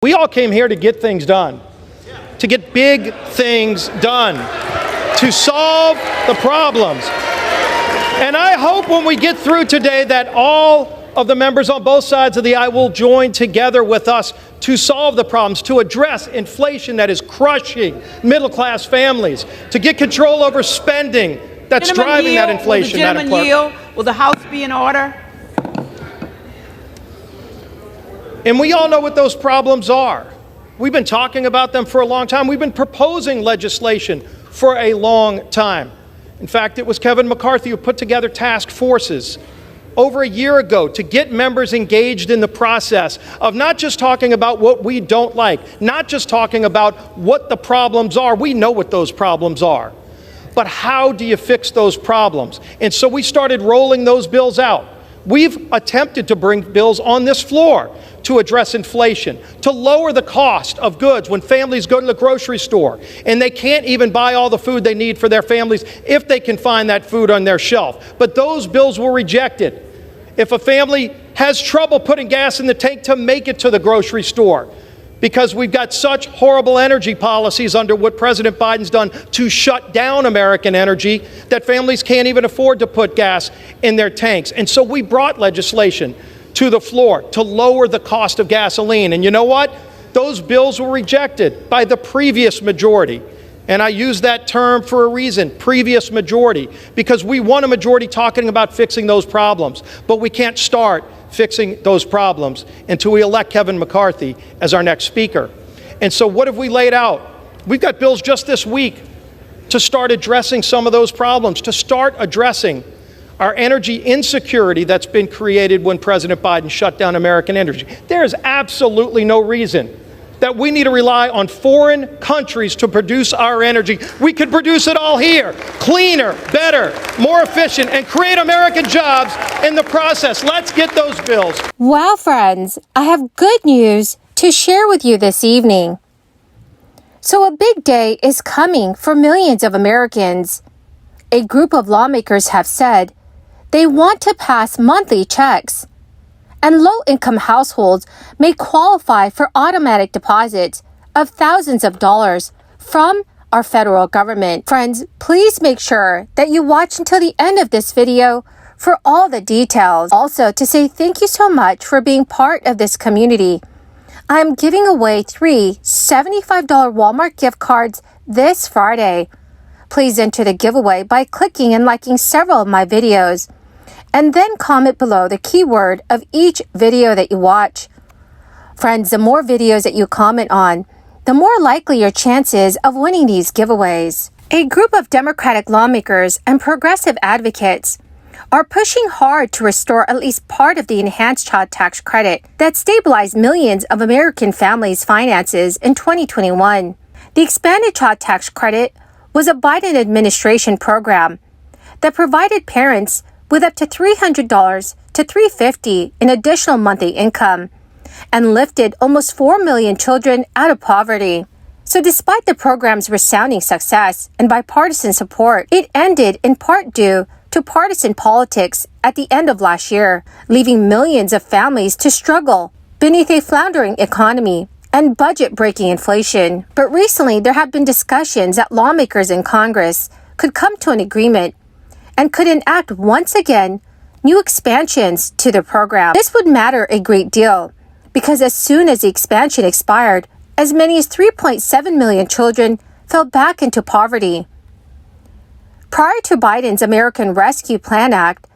We all came here to get things done, to get big things done, to solve the problems. And I hope when we get through today that all of the members on both sides of the aisle will join together with us to solve the problems, to address inflation that is crushing middle-class families, to get control over spending that's driving that inflation. Will the gentleman yield? Will the House be in order? And we all know what those problems are. We've been talking about them for a long time. We've been proposing legislation for a long time. In fact, it was Kevin McCarthy who put together task forces over a year ago to get members engaged in the process of not just talking about what we don't like, not just talking about what the problems are. We know what those problems are. But how do you fix those problems? And so we started rolling those bills out. We've attempted to bring bills on this floor to address inflation, to lower the cost of goods when families go to the grocery store and they can't even buy all the food they need for their families if they can find that food on their shelf. But those bills were rejected. If a family has trouble putting gas in the tank to make it to the grocery store, because we've got such horrible energy policies under what President Biden's done to shut down American energy that families can't even afford to put gas in their tanks. And so we brought legislation to the floor to lower the cost of gasoline. And you know what? Those bills were rejected by the previous majority. And I use that term for a reason, previous majority, because we want a majority talking about fixing those problems. But we can't start fixing those problems until we elect Kevin McCarthy as our next speaker. And so what have we laid out? We've got bills just this week to start addressing some of those problems, to start addressing our energy insecurity that's been created when President Biden shut down American energy. There is absolutely no reason that we need to rely on foreign countries to produce our energy. We could produce it all here, cleaner, better, more efficient, and create American jobs in the process. Let's get those bills. Wow, friends, I have good news to share with you this evening. So a big day is coming for millions of Americans. A group of lawmakers have said they want to pass monthly checks, and low-income households may qualify for automatic deposits of thousands of dollars from our federal government. Friends, please make sure that you watch until the end of this video for all the details. Also, to say thank you so much for being part of this community. I'm giving away 3 $75 Walmart gift cards this Friday. Please enter the giveaway by clicking and liking several of my videos, and then comment below the keyword of each video that you watch. Friends, the more videos that you comment on, the more likely your chances of winning these giveaways. A group of Democratic lawmakers and progressive advocates are pushing hard to restore at least part of the enhanced child tax credit that stabilized millions of American families' finances in 2021. The expanded child tax credit was a Biden administration program that provided parents with up to $300 to $350 in additional monthly income and lifted almost 4 million children out of poverty. So despite the program's resounding success and bipartisan support, it ended in part due to partisan politics at the end of last year, leaving millions of families to struggle beneath a floundering economy and budget-breaking inflation. But recently, there have been discussions that lawmakers in Congress could come to an agreement and could enact once again new expansions to the program. This would matter a great deal because as soon as the expansion expired, as many as 3.7 million children fell back into poverty. Prior to Biden's American Rescue Plan Act,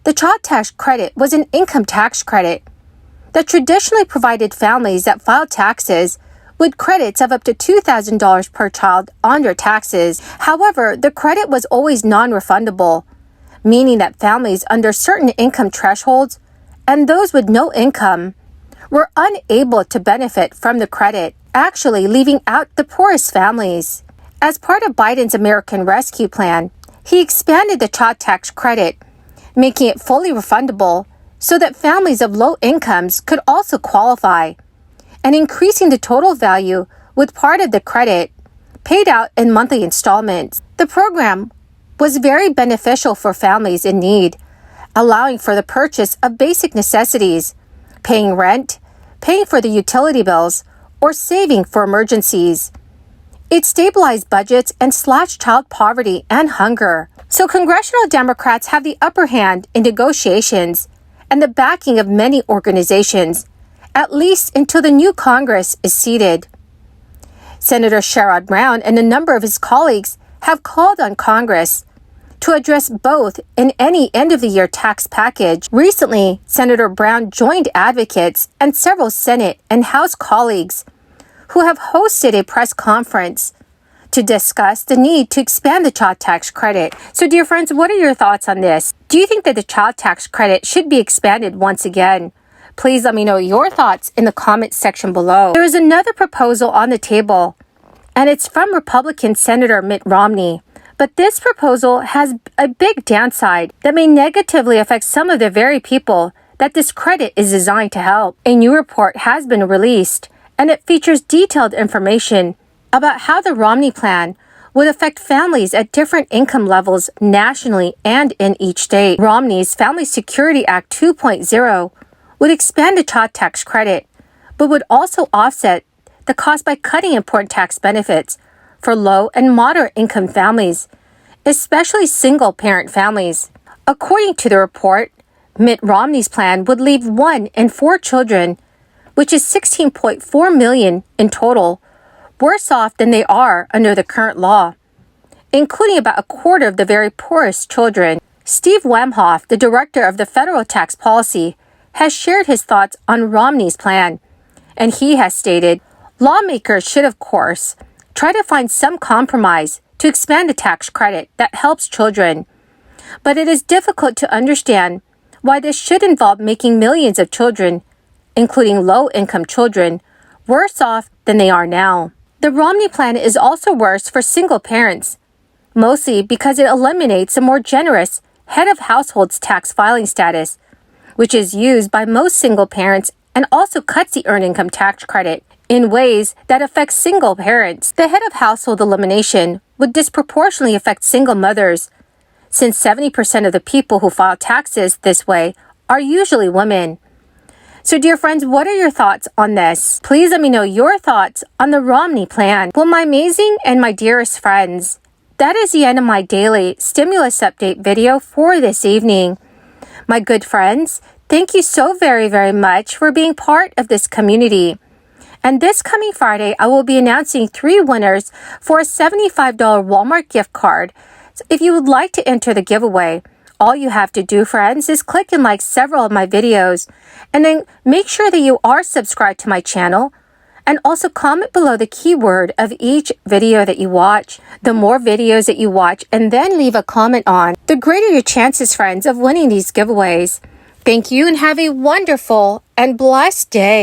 the child tax credit was an income tax credit that traditionally provided families that filed taxes with credits of up to $2,000 per child on their taxes. However, the credit was always non-refundable, meaning that families under certain income thresholds and those with no income were unable to benefit from the credit, actually leaving out the poorest families. As part of Biden's American Rescue Plan, he expanded the child tax credit, making it fully refundable so that families of low incomes could also qualify, and increasing the total value with part of the credit paid out in monthly installments. The program was very beneficial for families in need, allowing for the purchase of basic necessities, paying rent, paying for the utility bills, or saving for emergencies. It stabilized budgets and slashed child poverty and hunger. So congressional Democrats have the upper hand in negotiations and the backing of many organizations, at least until the new Congress is seated. Senator Sherrod Brown and a number of his colleagues have called on Congress to address both in any end-of-the-year tax package. Recently, Senator Brown joined advocates and several Senate and House colleagues who have hosted a press conference to discuss the need to expand the child tax credit. So, dear friends, what are your thoughts on this? Do you think that the child tax credit should be expanded once again? Please let me know your thoughts in the comments section below. There is another proposal on the table, and it's from Republican Senator Mitt Romney. But this proposal has a big downside that may negatively affect some of the very people that this credit is designed to help. A new report has been released, and it features detailed information about how the Romney plan would affect families at different income levels nationally and in each state. Romney's Family Security Act 2.0 would expand the child tax credit, but would also offset the cost by cutting important tax benefits for low and moderate income families, especially single-parent families. According to the report, Mitt Romney's plan would leave 1 in 4 children, which is 16.4 million in total, worse off than they are under the current law, including about a quarter of the very poorest children. Steve Wemhoff, the director of the Federal Tax Policy, has shared his thoughts on Romney's plan, and he has stated, lawmakers should, of course, try to find some compromise to expand the tax credit that helps children. But it is difficult to understand why this should involve making millions of children, including low-income children, worse off than they are now. The Romney plan is also worse for single parents, mostly because it eliminates a more generous head of household's tax filing status, which is used by most single parents, and also cuts the earned income tax credit in ways that affect single parents. The head of household elimination would disproportionately affect single mothers, since 70% of the people who file taxes this way are usually women. So, dear friends, what are your thoughts on this? Please let me know your thoughts on the Romney plan. Well, my amazing and my dearest friends, that is the end of my daily stimulus update video for this evening. My good friends, thank you so very, very much for being part of this community. And this coming Friday, I will be announcing 3 winners for a $75 Walmart gift card. So if you would like to enter the giveaway, all you have to do, friends, is click and like several of my videos, and then make sure that you are subscribed to my channel, and also comment below the keyword of each video that you watch. The more videos that you watch and then leave a comment on, the greater your chances, friends, of winning these giveaways. Thank you and have a wonderful and blessed day.